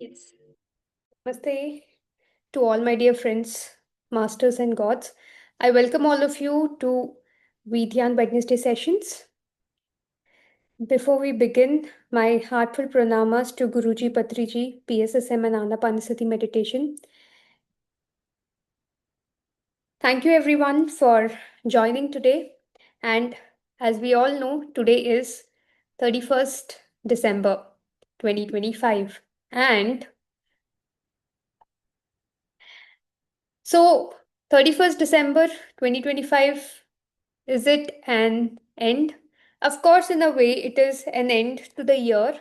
Yes. Namaste to all my dear friends, masters and gods. I welcome all of you to WEDhyan Wednesday sessions. Before we begin, my heartfelt pranamas to Guruji Patriji, PSSM and Anapanasati meditation. Thank you everyone for joining today. And as we all know, today is 31st December 2025. And so 31st December 2025, is it an end? Of course, in a way, it is an end to the year.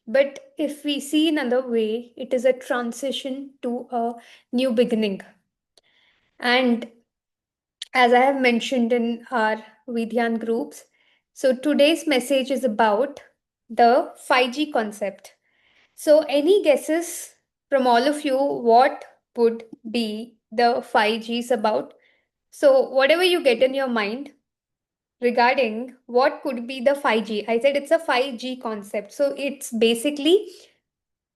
But if we see another way, it is a transition to a new beginning. And as I have mentioned in our Vidhyan groups, so today's message is about the 5G concept. So, any guesses from all of you what would be the 5Gs about? So, whatever you get in your mind regarding what could be the 5G, I said it's a 5G concept. So, it's basically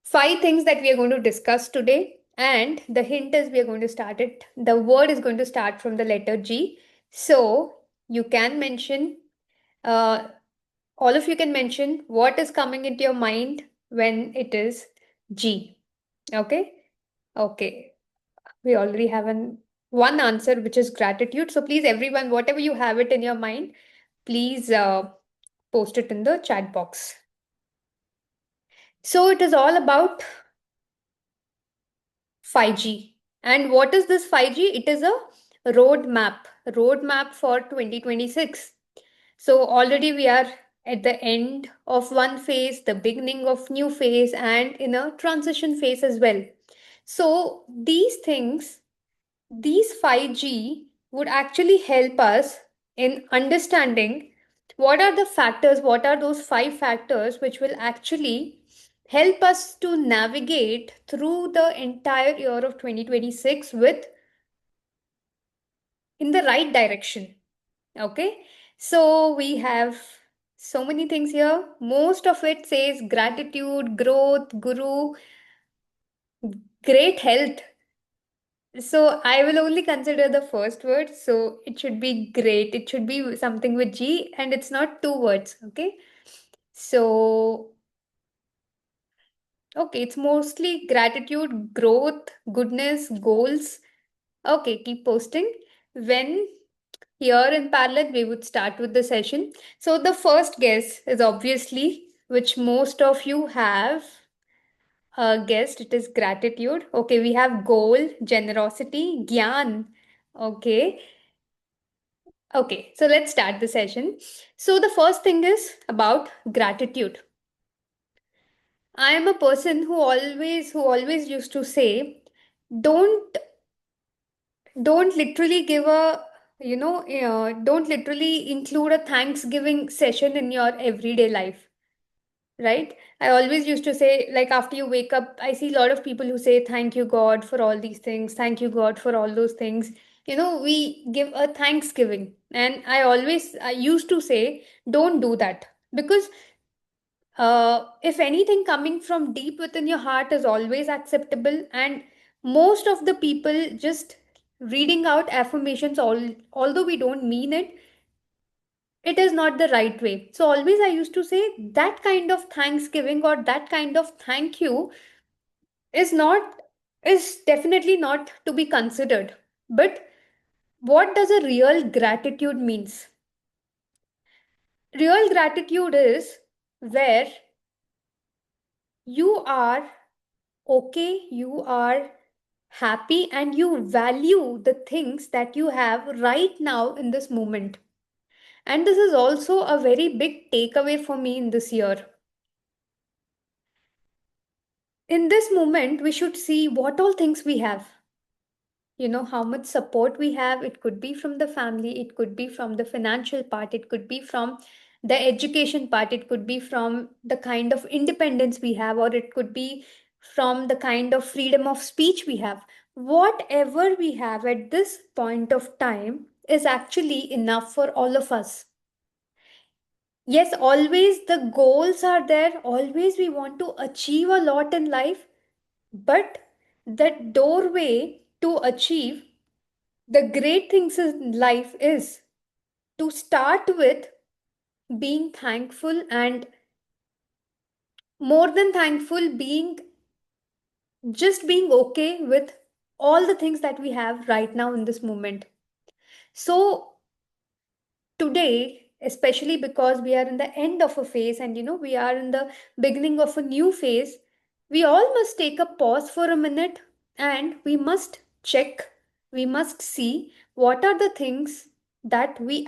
five things that we are going to discuss today. And the hint is we are going to start it. The word is going to start from the letter G. So, you can mention, uh, all of you can mention what is coming into your mind when it is G. Okay. Okay. We already have one answer, which is gratitude. So please, everyone, whatever you have it in your mind, please post it in the chat box. So it is all about 5G. And what is this 5G? It is a roadmap for 2026. So already we are at the end of one phase, the beginning of new phase, and in a transition phase as well. So these 5G would actually help us in understanding what are the factors, what are those five factors which will actually help us to navigate through the entire year of 2026 with in the right direction. Okay, so we have so many things here. Most of it says gratitude, growth, guru, great health. So I will only consider the first word. So it should be great. It should be something with G and it's not two words. Okay. So, okay, it's mostly gratitude, growth, goodness, goals. Okay, keep posting. When here in parallel, we would start with the session. So the first guess is obviously, which most of you have guessed, it is gratitude. Okay, we have goal, generosity, gyan. Okay. Okay, so let's start the session. So the first thing is about gratitude. I am a person who always used to say, don't don't literally give a don't literally include a Thanksgiving session in your everyday life, right? I always used to say, like, after you wake up, I see a lot of people who say, thank you, God, for all these things. Thank you, God, for all those things. We give a Thanksgiving. And I used to say, don't do that. Because if anything coming from deep within your heart is always acceptable. And most of the people just reading out affirmations, although we don't mean it, it is not the right way. So always I used to say that kind of Thanksgiving or that kind of thank you is not is definitely not to be considered. But what does a real gratitude means? Real gratitude is where you are okay, you are happy, and you value the things that you have right now in this moment. And this is also a very big takeaway for me in this year. In this moment, we should see what all things we have. How much support we have. It could be from the family, it could be from the financial part, it could be from the education part, it could be from the kind of independence we have, or it could be from the kind of freedom of speech we have. Whatever we have at this point of time is actually enough for all of us. Yes, always the goals are there, always we want to achieve a lot in life, But that doorway to achieve the great things in life is to start with being thankful, and more than thankful, being just being okay with all the things that we have right now in this moment. So today, especially because we are in the end of a phase, and we are in the beginning of a new phase, we all must take a pause for a minute, and we must check, we must see what are the things that we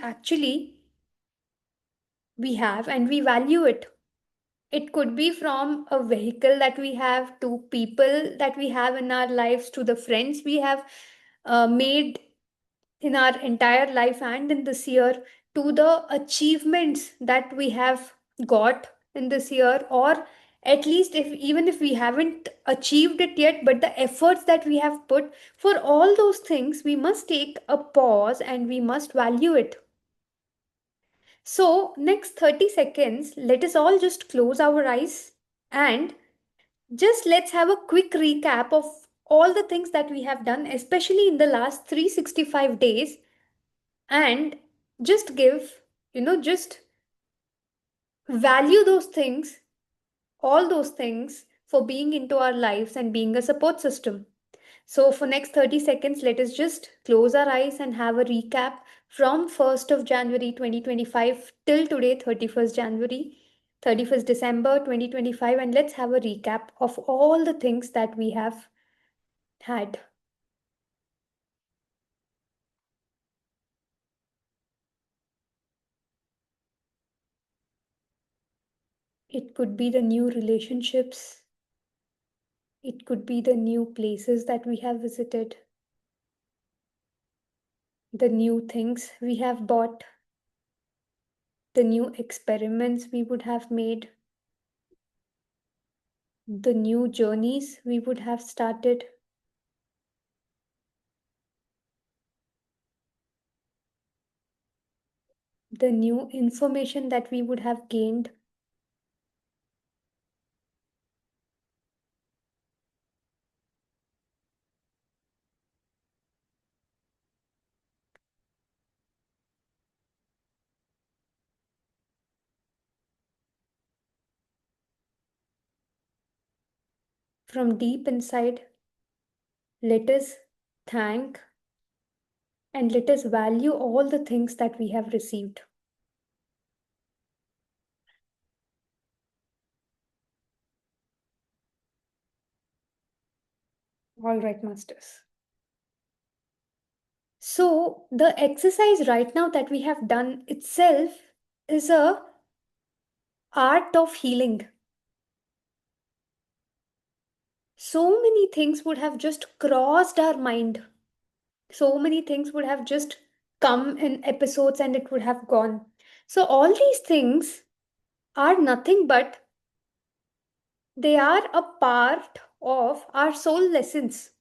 have and we value it. It could be from a vehicle that we have, to people that we have in our lives, to the friends we have made in our entire life and in this year, to the achievements that we have got in this year, or at least, if even if we haven't achieved it yet, but the efforts that we have put, for all those things we must take a pause and we must value it. So next 30 seconds, let us all just close our eyes, and just let's have a quick recap of all the things that we have done, especially in the last 365 days, and just just value those things, all those things, for being into our lives and being a support system. So for next 30 seconds, let us just close our eyes and have a recap from 1st of January 2025 till today, 31st January, 31st December 2025, and let's have a recap of all the things that we have had. It could be the new relationships, it could be the new places that we have visited, the new things we have bought, the new experiments we would have made, the new journeys we would have started, the new information that we would have gained, from deep inside. Let us thank and let us value all the things that we have received. All right, masters. So, the exercise right now that we have done itself is a art of healing. So many things would have just crossed our mind. So many things would have just come in episodes and it would have gone. So, all these things are nothing but they are a part of our soul lessons.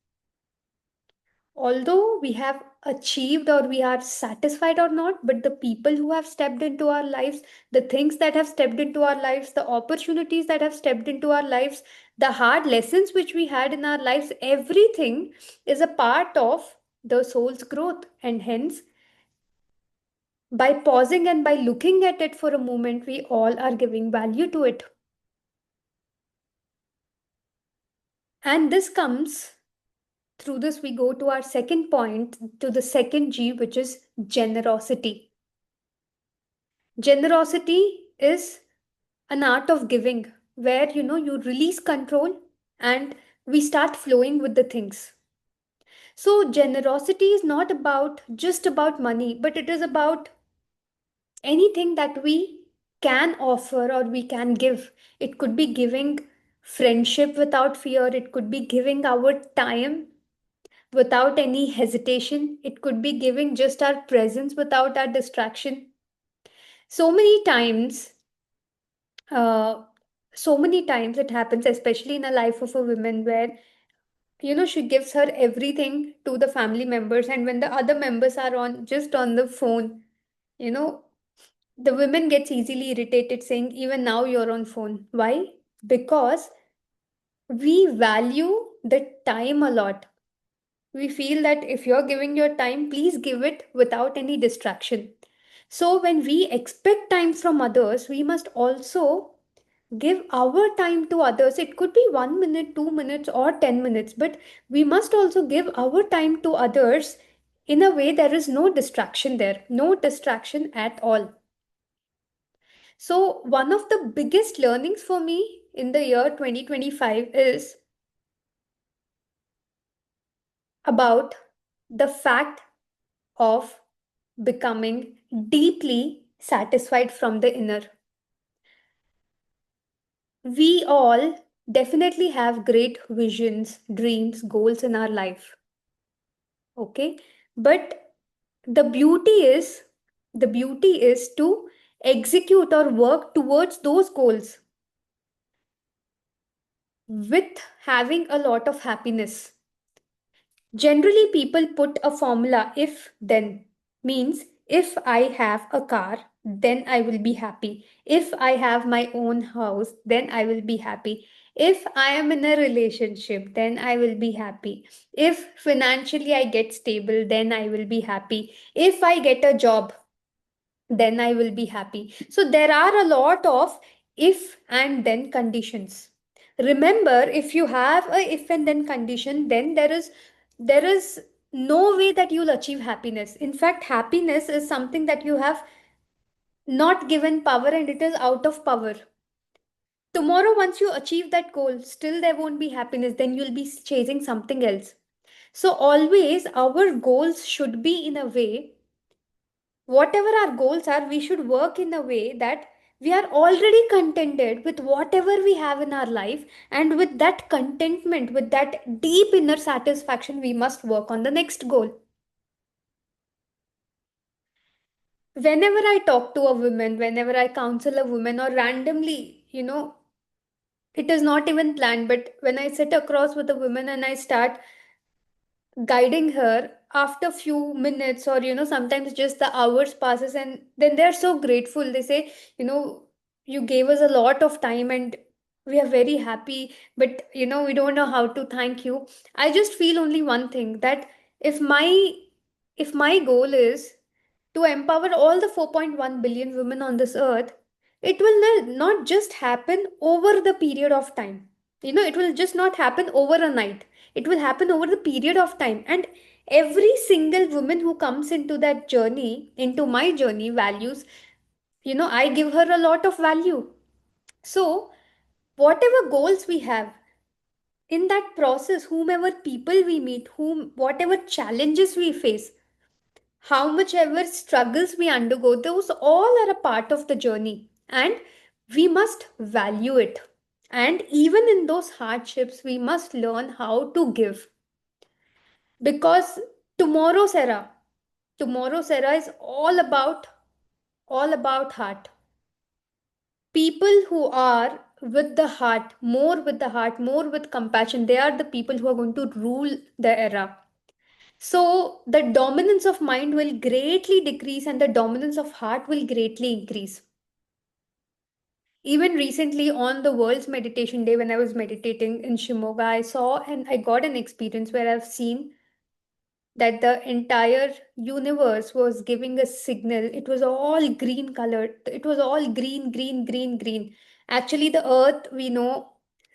Although we have achieved or we are satisfied or not, but the people who have stepped into our lives, the things that have stepped into our lives, the opportunities that have stepped into our lives, the hard lessons which we had in our lives, everything is a part of the soul's growth. And hence, by pausing and by looking at it for a moment, we all are giving value to it. And this comes through this, we go to our second point, to the second G, which is generosity. Generosity is an art of giving, where you release control and we start flowing with the things. So generosity is not about just about money, but it is about anything that we can offer or we can give. It could be giving friendship without fear, it could be giving our time without any hesitation, it could be giving just our presence without our distraction. So many times, uh, so many times it happens, especially in a life of a woman, where she gives her everything to the family members, and when the other members are on just on the phone, you know the women gets easily irritated, saying, even now you're on phone. Why? Because we value the time a lot. We feel that if you're giving your time, please give it without any distraction. So, when we expect time from others, we must also give our time to others. It could be 1 minute, 2 minutes, or 10 minutes, but we must also give our time to others in a way there is no distraction there, no distraction at all. So, one of the biggest learnings for me in the year 2025 is about the fact of becoming deeply satisfied from the inner. We all definitely have great visions, dreams, goals in our life. Okay? But the beauty is the beauty is to execute or work towards those goals with having a lot of happiness. Generally, people put a formula if then, means if I have a car, then I will be happy. If I have my own house, then I will be happy. If I am in a relationship, then I will be happy. If financially I get stable, then I will be happy. If I get a job, then I will be happy. So there are a lot of if and then conditions. Remember, if you have a if and then condition, then there is no way that you'll achieve happiness. In fact, happiness is something that you have not given power and it is out of power. Tomorrow, once you achieve that goal, still there won't be happiness, then you'll be chasing something else. So always our goals should be in a way, whatever our goals are, we should work in a way that we are already contented with whatever we have in our life, and with that contentment, with that deep inner satisfaction, we must work on the next goal. Whenever I talk to a woman, whenever I counsel a woman, or randomly, it is not even planned, but when I sit across with a woman and I start guiding her, after few minutes, or sometimes just the hours passes, and then they're so grateful. They say, you know you gave us a lot of time and we are very happy, but we don't know how to thank you. I just feel only one thing, that if my goal is to empower all the 4.1 billion women on this earth, it will not just happen over the period of time. It will just not happen over a night. It will happen over the period of time. And every single woman who comes into that journey, into my journey, values, I give her a lot of value. So, whatever goals we have, in that process, whomever people we meet, whatever challenges we face, how much ever struggles we undergo, those all are a part of the journey, and we must value it. And even in those hardships, we must learn how to give, because tomorrow's era, tomorrow's era is all about heart. People who are with the heart, more with compassion, they are the people who are going to rule the era. So the dominance of mind will greatly decrease and the dominance of heart will greatly increase. Even recently on the World's Meditation Day, when I was meditating in Shimoga, I saw and I got an experience where I've seen that the entire universe was giving a signal. It was all green colored. It was all green, green, green, green. Actually, the earth, we know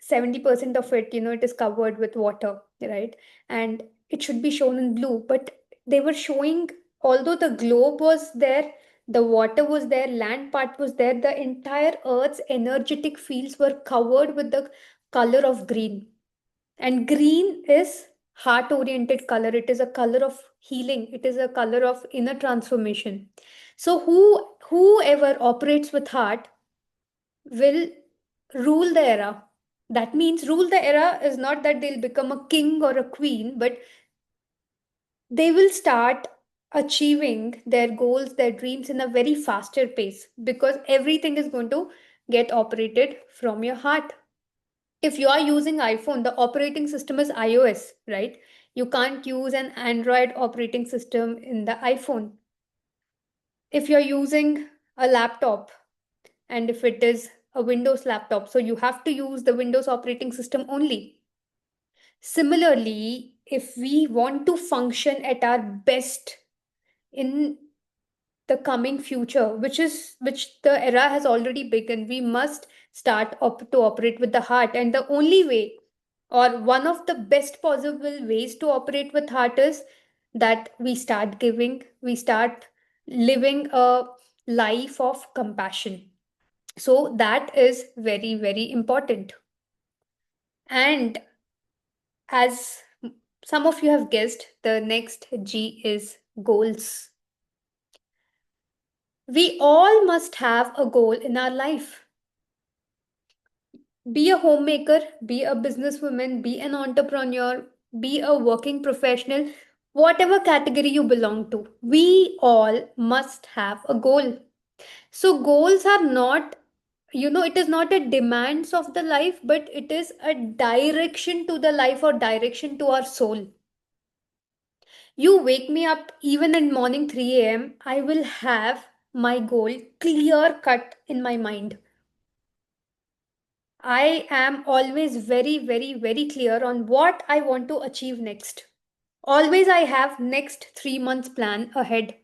70% of it, it is covered with water, right? And it should be shown in blue. But they were showing, although the globe was there, the water was there, land part was there, the entire earth's energetic fields were covered with the color of green. And green is heart oriented color. It is a color of healing. It is a color of inner transformation. So whoever operates with heart will rule the era. That means rule the era is not that they'll become a king or a queen, but they will start achieving their goals, their dreams in a very faster pace, because everything is going to get operated from your heart. If you are using iPhone, the operating system is iOS, right? You can't use an Android operating system in the iPhone. If you're using a laptop, and if it is a Windows laptop, so you have to use the Windows operating system only. Similarly, if we want to function at our best in the coming future, which the era has already begun, we must start to operate with the heart. And the only way, or one of the best possible ways to operate with heart, is that we start giving, we start living a life of compassion. So that is very, very important. And as some of you have guessed, the next G is goals. We all must have a goal in our life. Be a homemaker, be a businesswoman, be an entrepreneur, be a working professional, whatever category you belong to, we all must have a goal. So, goals are not, it is not a demands of the life, but it is a direction to the life or direction to our soul. You wake me up even in morning 3 a.m., I will have my goal clear cut in my mind. I am always very, very, very clear on what I want to achieve next. Always I have next 3 months plan ahead.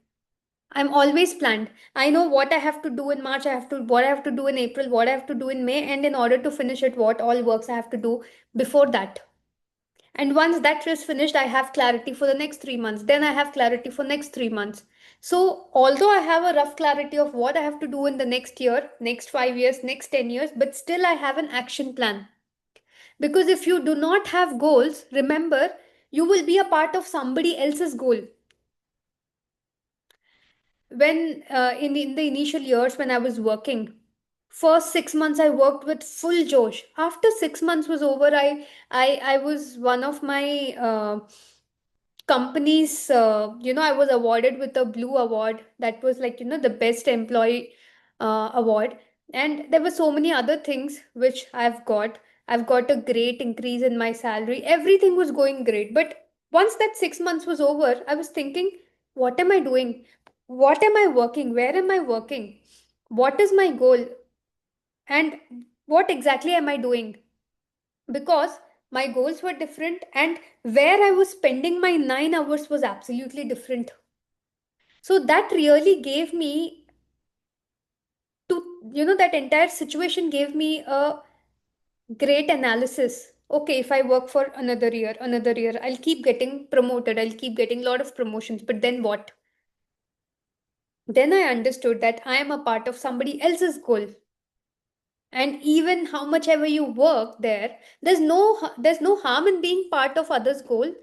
I'm always planned. I know what I have to do in March, what I have to do in April, what I have to do in May, and in order to finish it, what all works I have to do before that. And once that is finished, I have clarity for the next 3 months. Then I have clarity for next 3 months. So although I have a rough clarity of what I have to do in the next year, next 5 years, next 10 years, but still I have an action plan. Because if you do not have goals, remember, you will be a part of somebody else's goal. When in the initial years when I was working, first 6 months I worked with full josh. After 6 months was over, I was one of my companies, I was awarded with a blue award that was like, the best employee award. And there were so many other things which I've got a great increase in my salary, everything was going great. But once that 6 months was over, I was thinking, what am I doing? What am I working? Where am I working? What is my goal? And what exactly am I doing? Because my goals were different, and where I was spending my 9 hours was absolutely different. So that really gave me that entire situation gave me a great analysis. Okay, if I work for another year, I'll keep getting promoted, I'll keep getting a lot of promotions, but then what? Then I understood that I am a part of somebody else's goal. And even how much ever you work there, there's no harm in being part of others goal,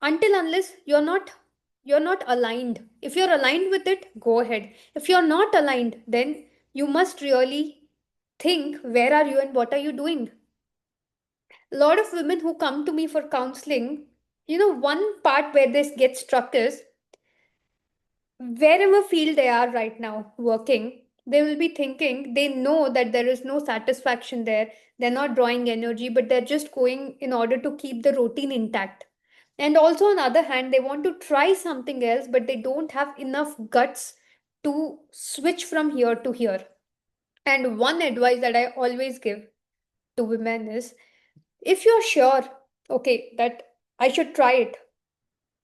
until unless you're not aligned. If you're aligned with it, go ahead. If you're not aligned, then you must really think, where are you and what are you doing? A lot of women who come to me for counseling, one part where this gets struck is, wherever field they are right now working, they will be thinking, they know that there is no satisfaction there, they're not drawing energy, but they're just going in order to keep the routine intact. And also on the other hand, they want to try something else, but they don't have enough guts to switch from here to here. And one advice that I always give to women is, if you're sure, okay, that I should try it,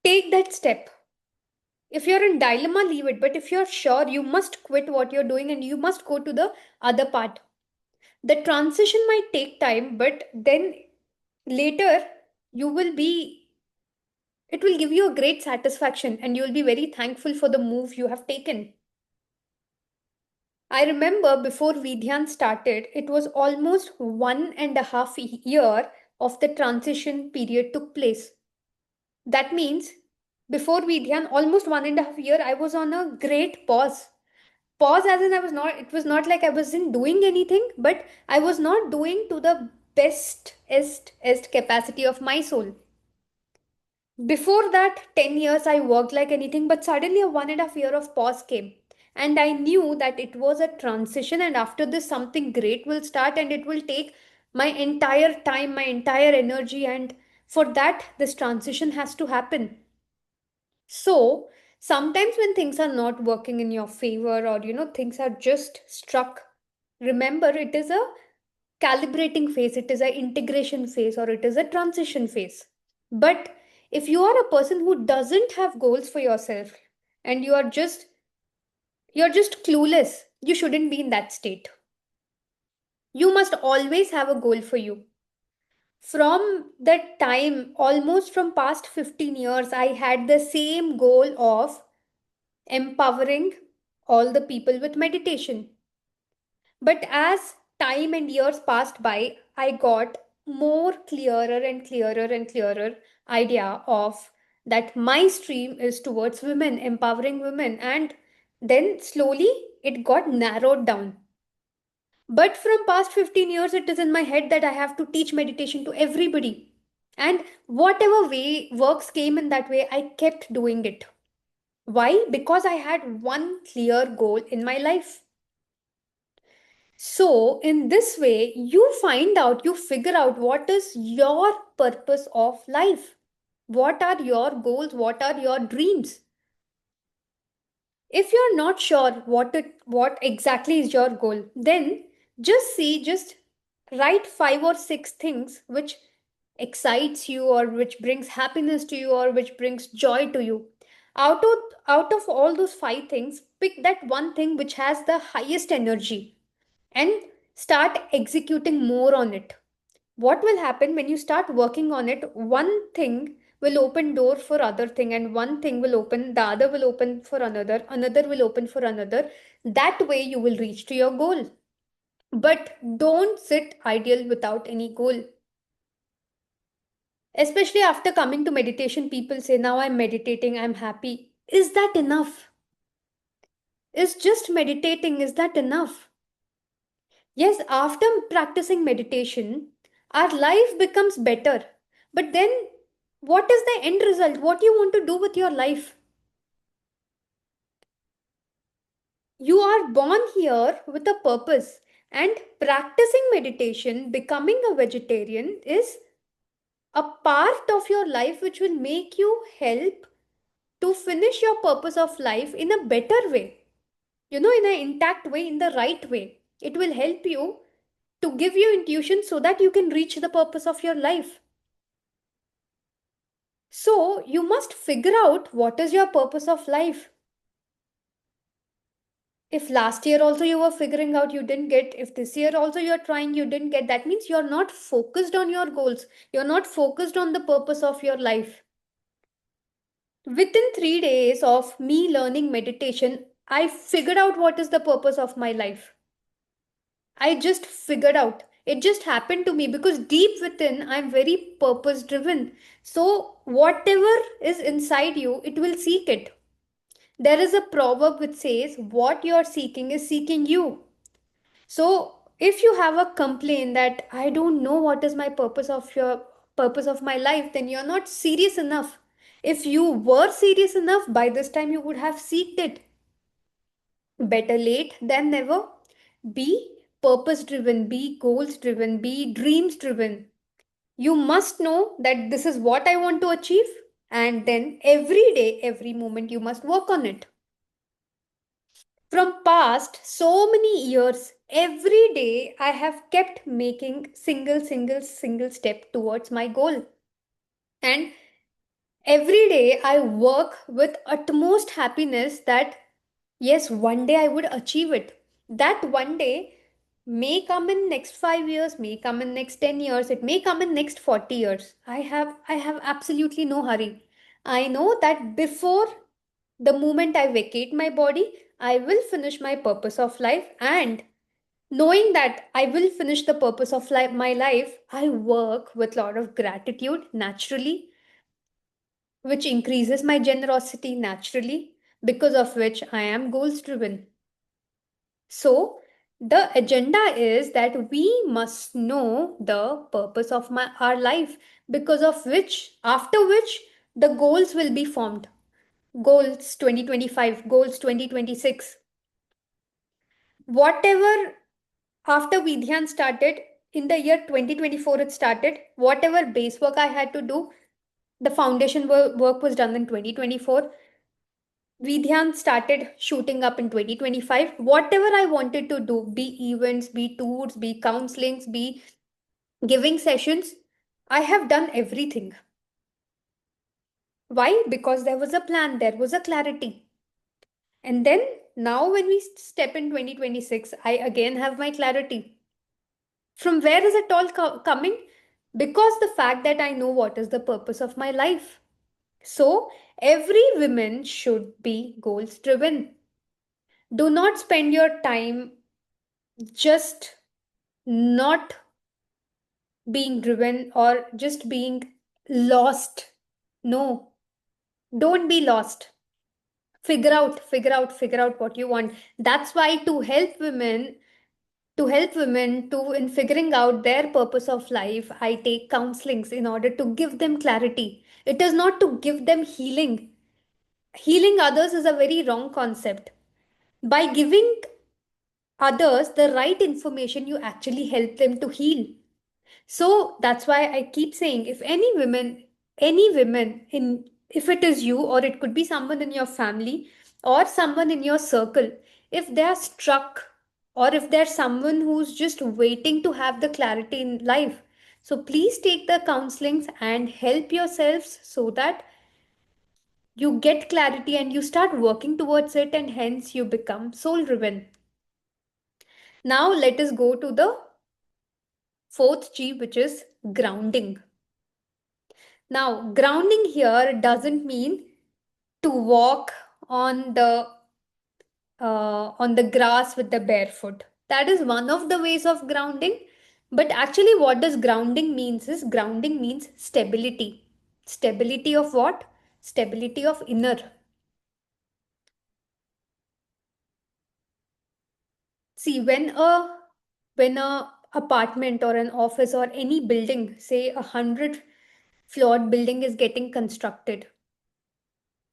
take that step. If you're in dilemma, leave it. But if you're sure, you must quit what you're doing and you must go to the other part. The transition might take time, but then later you will be, it will give you a great satisfaction and you will be very thankful for the move you have taken. I remember before Vedhyan started, it was almost 1.5 year of the transition period took place. That means before Vedhyan, almost 1.5 year, I was on a great pause. Pause as in, it was not like I wasn't doing anything, but I was not doing to the best capacity of my soul. Before that, 10 years I worked like anything, but suddenly a 1.5 year of pause came. And I knew that it was a transition, and after this, something great will start, and it will take my entire time, my entire energy. And for that, this transition has to happen. So, sometimes when things are not working in your favor, or things are just struck, remember, it is a calibrating phase, it is an integration phase, or it is a transition phase. But if you are a person who doesn't have goals for yourself and you're just clueless, you shouldn't be in that state. You must always have a goal for you. From that time, almost from past 15 years, I had the same goal of empowering all the people with meditation. But as time and years passed by, I got more clearer and clearer and clearer idea of that my stream is towards women, empowering women. And then slowly it got narrowed down. But from past 15 years, it is in my head that I have to teach meditation to everybody. And whatever way works came in that way, I kept doing it. Why? Because I had one clear goal in my life. So, in this way, you figure out what is your purpose of life. What are your goals? What are your dreams? If you're not sure what exactly is your goal, then just write 5 or 6 things which excites you, or which brings happiness to you, or which brings joy to you. Out of all those 5 things, pick that one thing which has the highest energy and start executing more on it. What will happen when you start working on it? One thing will open door for other thing, and one thing will open, the other will open for another will open for another. That way you will reach to your goal. But don't sit idle without any goal. Especially after coming to meditation, people say, now I'm meditating, I'm happy. Is that enough? Is just meditating, is that enough? Yes, after practicing meditation, our life becomes better. But then, what is the end result? What do you want to do with your life? You are born here with a purpose. And practicing meditation, becoming a vegetarian, is a part of your life which will make you help to finish your purpose of life in a better way. In an intact way, in the right way. It will help you to give you intuition so that you can reach the purpose of your life. So, you must figure out what is your purpose of life. If last year also you were figuring out, you didn't get, if this year also you're trying, you didn't get, that means you're not focused on your goals. You're not focused on the purpose of your life. Within 3 days of me learning meditation, I figured out what is the purpose of my life. I just figured out. It just happened to me because deep within, I'm very purpose driven. So, whatever is inside you, it will seek it. There is a proverb which says, what you're seeking is seeking you. So, if you have a complaint that I don't know what is my purpose of my life, then you're not serious enough. If you were serious enough, by this time you would have seeked it. Better late than never. Be purpose driven, be goals driven, be dreams driven. You must know that this is what I want to achieve, and then every day, every moment, you must work on it. From past so many years, every day I have kept making single step towards my goal. And every day I work with utmost happiness that yes, one day I would achieve it. That one day may come in next 5 years, may come in next 10 years, it may come in next 40 years. I have absolutely no hurry. I know that before the moment I vacate my body, I will finish my purpose of life, and knowing that I will finish the purpose of my life, I work with a lot of gratitude naturally, which increases my generosity naturally, because of which I am goals driven. So, the agenda is that we must know the purpose of our life, because of which, after which, the goals will be formed. Goals 2025, goals 2026. Whatever, after Vidhyan started, in the year 2024, it started. Whatever base work I had to do, the foundation work was done in 2024. WEDhyan started shooting up in 2025. Whatever I wanted to do, be events, be tours, be counselings, be giving sessions, I have done everything. Why? Because there was a plan, there was a clarity. And then now, when we step in 2026, I again have my clarity. From where is it all coming? Because the fact that I know what is the purpose of my life. So, every woman should be goals driven. Do not spend your time just not being driven or just being lost. No, don't be lost. Figure out what you want. That's why to help women to in figuring out their purpose of life, I take counselings in order to give them clarity. It is not to give them healing. Healing others is a very wrong concept. By giving others the right information, you actually help them to heal. So that's why I keep saying, if any women in, if it is you or it could be someone in your family or someone in your circle, if they are struck or if there's someone who's just waiting to have the clarity in life, so please take the counselings and help yourselves so that you get clarity and you start working towards it, and hence you become soul driven. Now let us go to the fourth G, which is grounding. Now, grounding here doesn't mean to walk on the grass with the barefoot. That is one of the ways of grounding. But actually, what does grounding means is grounding means stability. Stability of what? Stability of inner. See, when a apartment or an office or any building, say 100 floored building is getting constructed,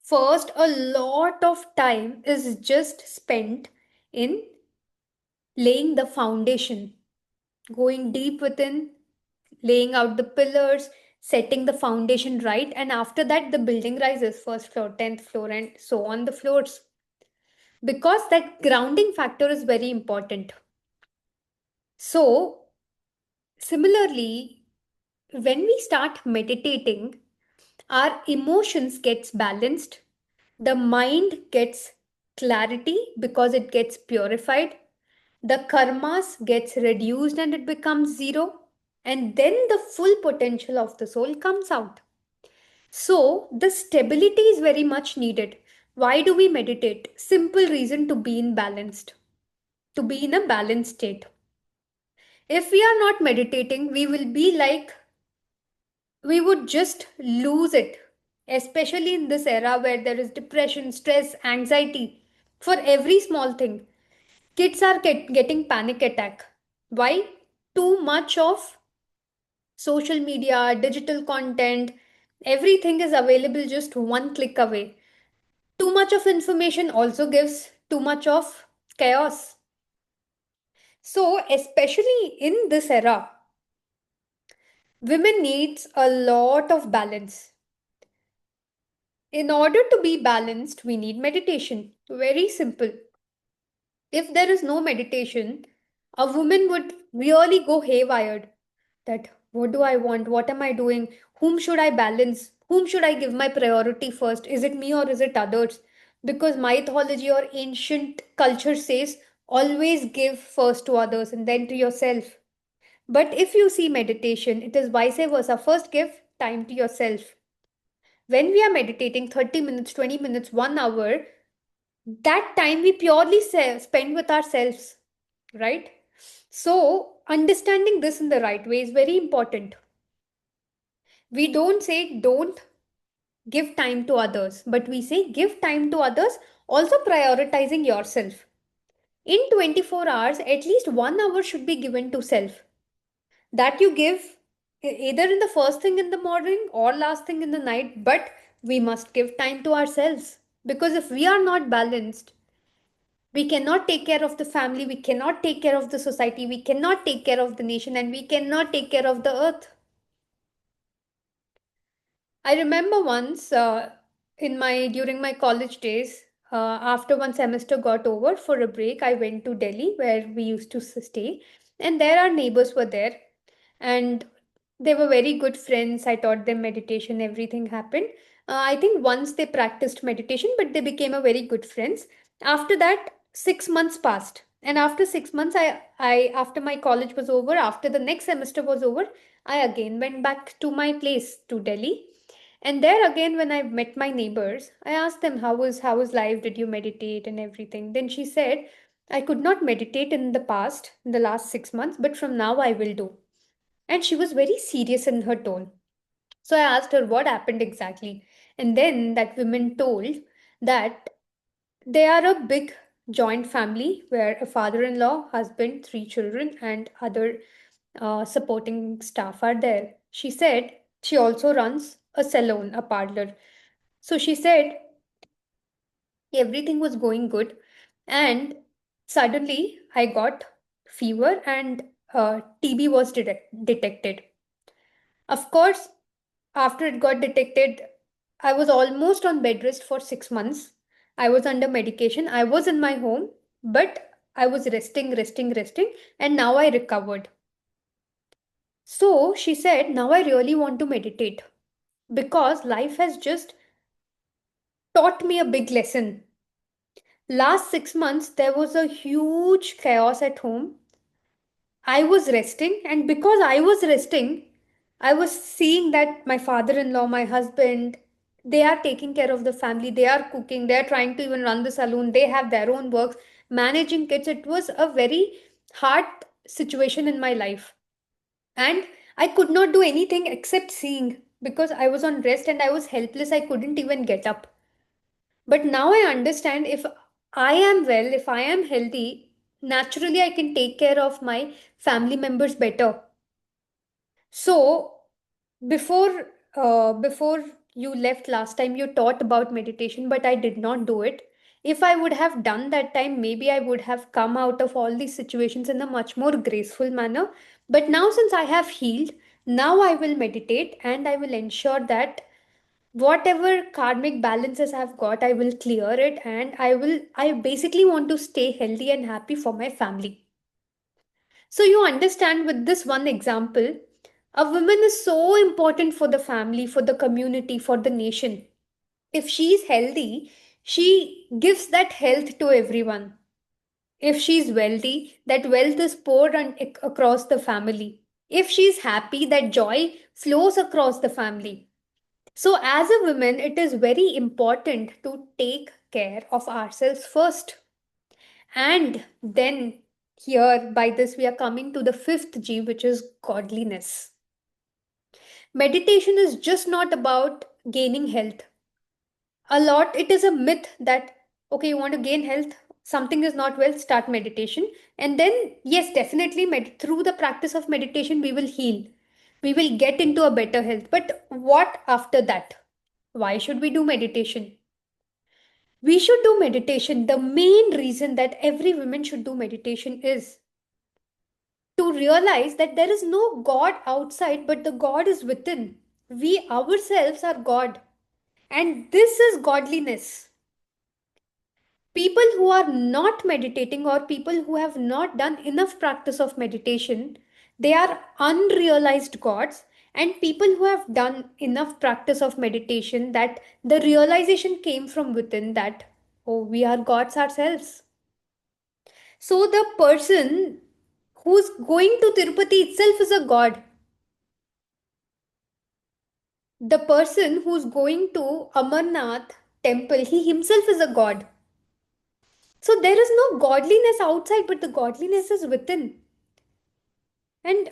first, a lot of time is just spent in laying the foundation, going deep within, laying out the pillars, setting the foundation right, and after that, the building rises first floor, 10th floor, and so on the floors. Because that grounding factor is very important. So, similarly, when we start meditating, our emotions gets balanced, the mind gets clarity because it gets purified, the karmas gets reduced and it becomes zero, and then the full potential of the soul comes out. So the stability is very much needed. Why do we meditate? Simple reason: to be in balanced, to be in a balanced state. If we are not meditating, we will be like, we would just lose it, especially in this era where there is depression, stress, anxiety for every small thing. Kids are getting panic attack. Why? Too much of social media, digital content, everything is available just one click away. Too much of information also gives too much of chaos. So, especially in this era, women needs a lot of balance. In order to be balanced, we need meditation. Very simple. If there is no meditation, a woman would really go haywire. That what do I want? What am I doing? Whom should I balance? Whom should I give my priority first? Is it me or is it others? Because mythology or ancient culture says always give first to others and then to yourself. But if you see meditation, it is vice versa. First give time to yourself. When we are meditating 30 minutes, 20 minutes, 1 hour, that time we purely spend with ourselves, right? So, understanding this in the right way is very important. We don't say don't give time to others, but we say give time to others, also prioritizing yourself. In 24 hours, at least 1 hour should be given to self. That you give either in the first thing in the morning or last thing in the night, but we must give time to ourselves. Because if we are not balanced, we cannot take care of the family, we cannot take care of the society, we cannot take care of the nation, and we cannot take care of the earth. I remember once during my college days, after one semester got over for a break, I went to Delhi where we used to stay, and there our neighbors were there, and they were very good friends. I taught them meditation, everything happened. I think once they practiced meditation, but they became a very good friends. After that, 6 months passed. And after 6 months, after my college was over, after the next semester was over, I again went back to my place to Delhi. And there again, when I met my neighbors, I asked them, how was life? Did you meditate and everything? Then she said, I could not meditate in the past, in the last 6 months, but from now I will do. And she was very serious in her tone. So I asked her what happened exactly. And then that woman told that they are a big joint family where a father in law, husband, three children, and other supporting staff are there. She said she also runs a salon, a parlor. So she said everything was going good. And suddenly I got fever and TB was detected. Of course, after it got detected, I was almost on bed rest for 6 months. I was under medication. I was in my home, but I was resting, and now I recovered. So she said, now I really want to meditate because life has just taught me a big lesson. Last 6 months, there was a huge chaos at home. I was resting, and because I was resting, I was seeing that my father in law, my husband, they are taking care of the family, they are cooking, they are trying to even run the saloon, they have their own works, managing kids. It was a very hard situation in my life. And I could not do anything except seeing because I was on rest and I was helpless. I couldn't even get up. But now I understand if I am well, if I am healthy, naturally I can take care of my family members better. So before you left last time, you taught about meditation, but I did not do it. If I would have done that time, maybe I would have come out of all these situations in a much more graceful manner. But now, since I have healed, now I will meditate and I will ensure that whatever karmic balances I've got, I will clear it, and I basically want to stay healthy and happy for my family. So you understand with this one example, a woman is so important for the family, for the community, for the nation. If she is healthy, she gives that health to everyone. If she is wealthy, that wealth is poured across the family. If she is happy, that joy flows across the family. So, as a woman, it is very important to take care of ourselves first. And then, here by this, we are coming to the fifth G, which is godliness. Meditation is just not about gaining health. A lot, it is a myth that, okay, you want to gain health, something is not well, start meditation. And then, yes, definitely, through the practice of meditation, we will heal. We will get into a better health. But what after that? Why should we do meditation? We should do meditation. The main reason that every woman should do meditation is to realize that there is no God outside, but the God is within. We ourselves are God. And this is godliness. People who are not meditating or people who have not done enough practice of meditation, they are unrealized gods. And people who have done enough practice of meditation, that the realization came from within that, oh, we are gods ourselves. So the person who's going to Tirupati itself is a god. The person who's going to Amarnath temple, he himself is a god. So there is no godliness outside, but the godliness is within. And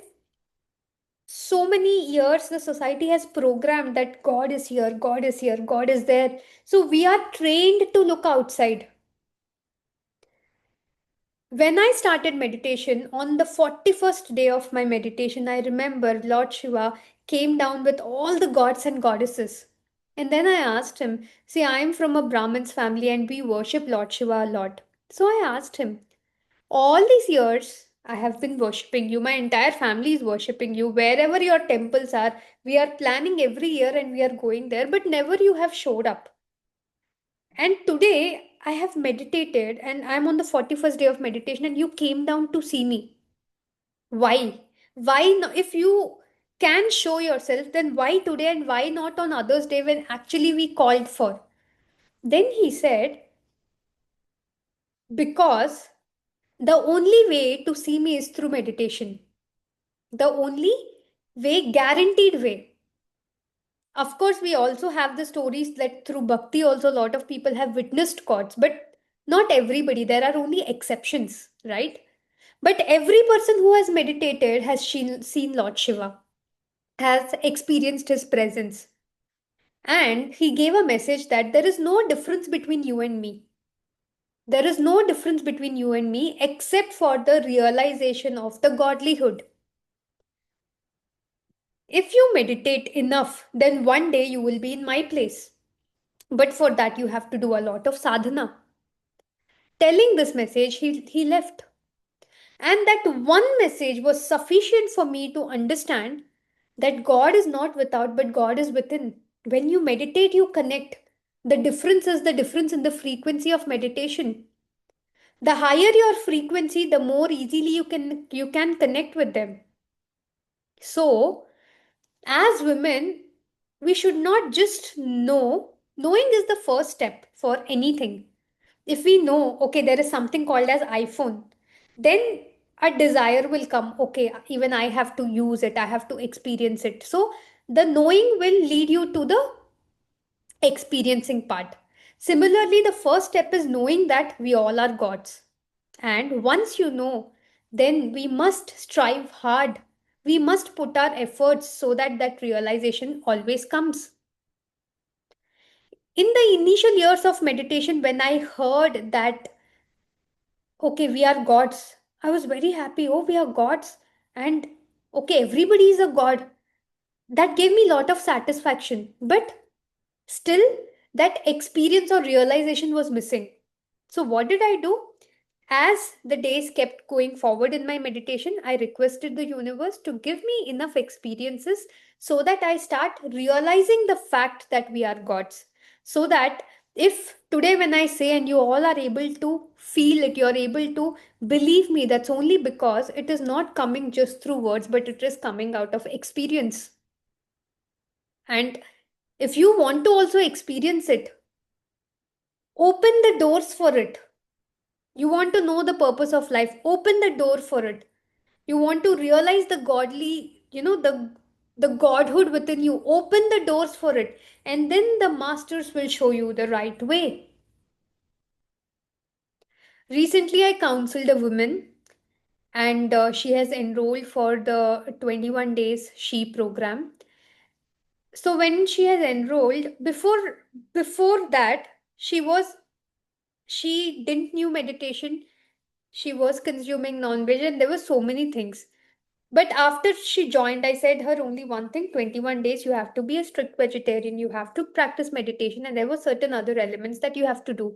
so many years the society has programmed that God is here, God is here, God is there. So we are trained to look outside. When I started meditation, on the 41st day of my meditation, I remember Lord Shiva came down with all the gods and goddesses. And then I asked him, see, I am from a Brahmin's family and we worship Lord Shiva a lot. So I asked him, all these years I have been worshipping you, my entire family is worshipping you, wherever your temples are, we are planning every year and we are going there, but never you have showed up. And today I have meditated and I'm on the 41st day of meditation, and you came down to see me. Why? Why not? If you can show yourself, then why today and why not on others' day when actually we called for? Then he said, because the only way to see me is through meditation. The only way, guaranteed way. Of course, we also have the stories that through bhakti, also, a lot of people have witnessed gods, but not everybody. There are only exceptions, right? But every person who has meditated has seen Lord Shiva, has experienced his presence. And he gave a message that there is no difference between you and me. There is no difference between you and me except for the realization of the godlyhood. If you meditate enough, then one day you will be in my place. But for that, you have to do a lot of sadhana. Telling this message, he left. And that one message was sufficient for me to understand that God is not without, but God is within. When you meditate, you connect. The difference is the difference in the frequency of meditation. The higher your frequency, the more easily you can connect with them. So, as women, we should not just know. Knowing is the first step for anything. If we know, okay, there is something called as iPhone, then a desire will come. Okay, even I have to use it, I have to experience it. So the knowing will lead you to the experiencing part. Similarly, the first step is knowing that we all are gods. And once you know, then we must strive hard. We must put our efforts so that that realization always comes. In the initial years of meditation, when I heard that, okay, we are gods, I was very happy. Oh, we are gods. And okay, everybody is a god. That gave me a lot of satisfaction. But still, that experience or realization was missing. So, what did I do? As the days kept going forward in my meditation, I requested the universe to give me enough experiences so that I start realizing the fact that we are gods. So that if today, when I say, and you all are able to feel it, you're able to believe me, that's only because it is not coming just through words, but it is coming out of experience. And if you want to also experience it, open the doors for it. You want to know the purpose of life, open the door for it. You want to realize the godly, the godhood within you, open the doors for it, and then the masters will show you the right way. Recently I counseled a woman, and she has enrolled for the 21 days she program. So when she has enrolled, before that, she didn't knew meditation. She was consuming non-veg, and there were so many things. But after she joined, I said her only one thing: 21 days, you have to be a strict vegetarian, you have to practice meditation, and there were certain other elements that you have to do.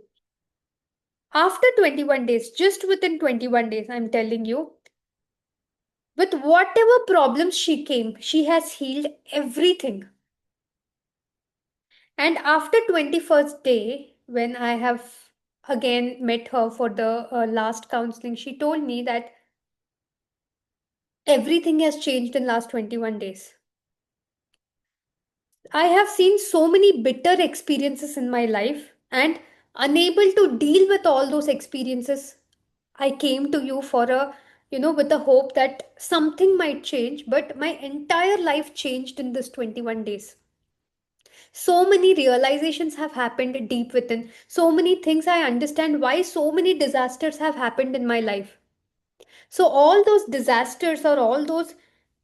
After 21 days, just within 21 days, I'm telling you, with whatever problems she came, she has healed everything. And after 21st day, when I have again met her for the last counseling, she told me that everything has changed in last 21 days. I have seen so many bitter experiences in my life, and unable to deal with all those experiences, I came to you for with the hope that something might change, but my entire life changed in this 21 days. So many realizations have happened deep within. So many things I understand why so many disasters have happened in my life. So, all those disasters or all those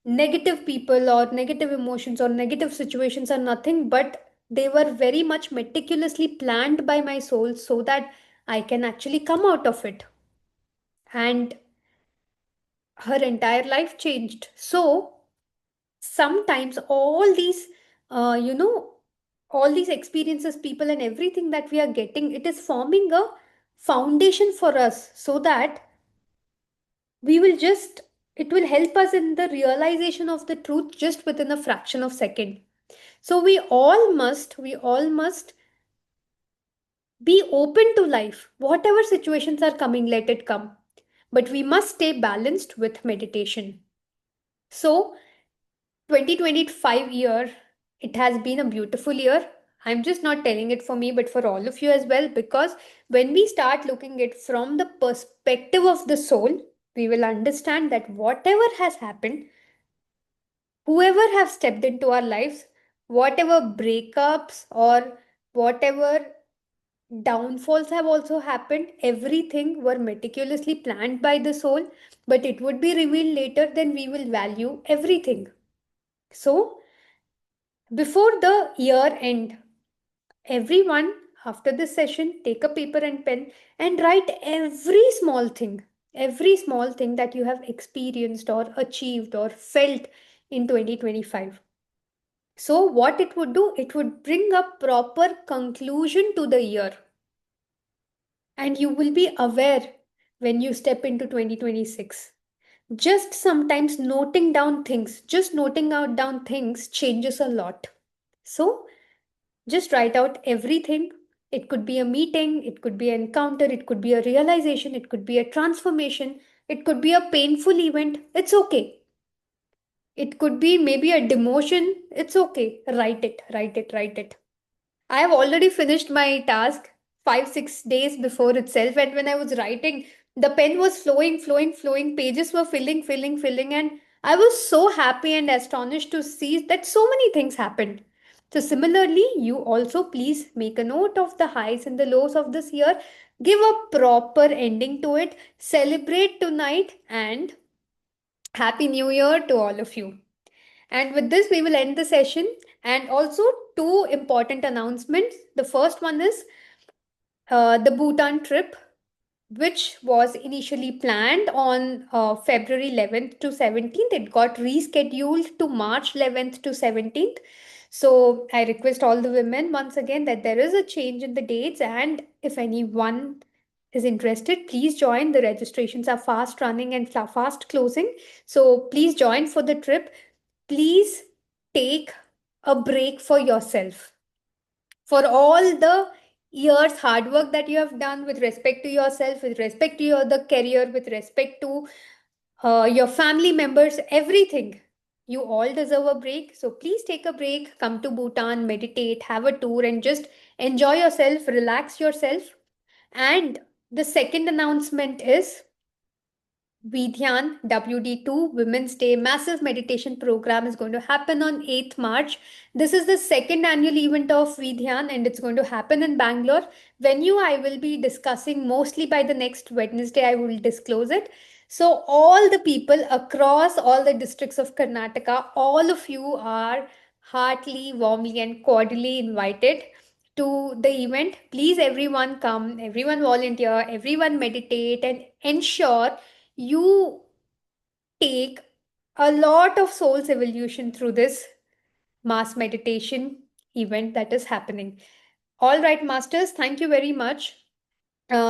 negative people or negative emotions or negative situations are nothing but they were very much meticulously planned by my soul so that I can actually come out of it. And her entire life changed. So, sometimes uh, you know, all these experiences, people, and everything that we are getting, it is forming a foundation for us so that we will just it will help us in the realization of the truth just within a fraction of second. So we all must Be open to life. Whatever situations are coming, let it come. But we must stay balanced with meditation. So, 2025 year, it has been a beautiful year. I'm just not telling it for me, but for all of you as well, because when we start looking at from the perspective of the soul, we will understand that whatever has happened, whoever have stepped into our lives, whatever breakups or whatever downfalls have also happened, everything were meticulously planned by the soul, but it would be revealed later, then we will value everything. So, before the year end, everyone after this session, take a paper and pen and write every small thing that you have experienced or achieved or felt in 2025. So, what it would do, it would bring a proper conclusion to the year. And you will be aware when you step into 2026. Just sometimes noting down things, just noting out down things changes a lot. So, just write out everything. It could be a meeting, it could be an encounter, it could be a realization, it could be a transformation, it could be a painful event. It's okay. It could be maybe a demotion. It's okay. Write it, write it, write it. I have already finished my task 5, 6 days before itself. And when I was writing, the pen was flowing, flowing, flowing. Pages were filling, filling, filling. And I was so happy and astonished to see that so many things happened. So, similarly, you also please make a note of the highs and the lows of this year. Give a proper ending to it. Celebrate tonight. And Happy New Year to all of you. And with this, we will end the session. And also, two important announcements. The first one is the Bhutan trip, which was initially planned on February 11th to 17th. It got rescheduled to March 11th to 17th. So I request all the women once again that there is a change in the dates. And if anyone is interested, please join. The registrations are fast running and fast closing. So please join for the trip. Please take a break for yourself, for all the years hard work that you have done with respect to yourself, with respect to your the career, with respect to your family members, everything. You all deserve a break. So please take a break, come to Bhutan, meditate, have a tour, and just enjoy yourself, relax yourself. And the second announcement is WEDhyan WD2 Women's Day massive meditation program is going to happen on 8th March. This is the second annual event of WEDhyan and it's going to happen in Bangalore. Venue I will be discussing mostly by the next Wednesday. I will disclose it. So all the people across all the districts of Karnataka, all of you are heartily, warmly and cordially invited to the event. Please everyone come, everyone volunteer, everyone meditate and ensure you take a lot of soul's evolution through this mass meditation event that is happening. All right, masters, thank you very much.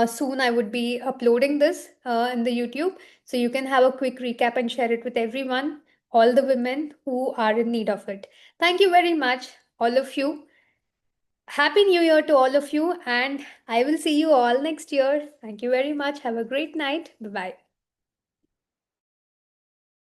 Soon I would be uploading this in the YouTube, so you can have a quick recap and share it with everyone, all the women who are in need of it. Thank you very much, all of you. Happy New Year to all of you, and I will see you all next year. Thank you very much. Have a great night. Bye bye.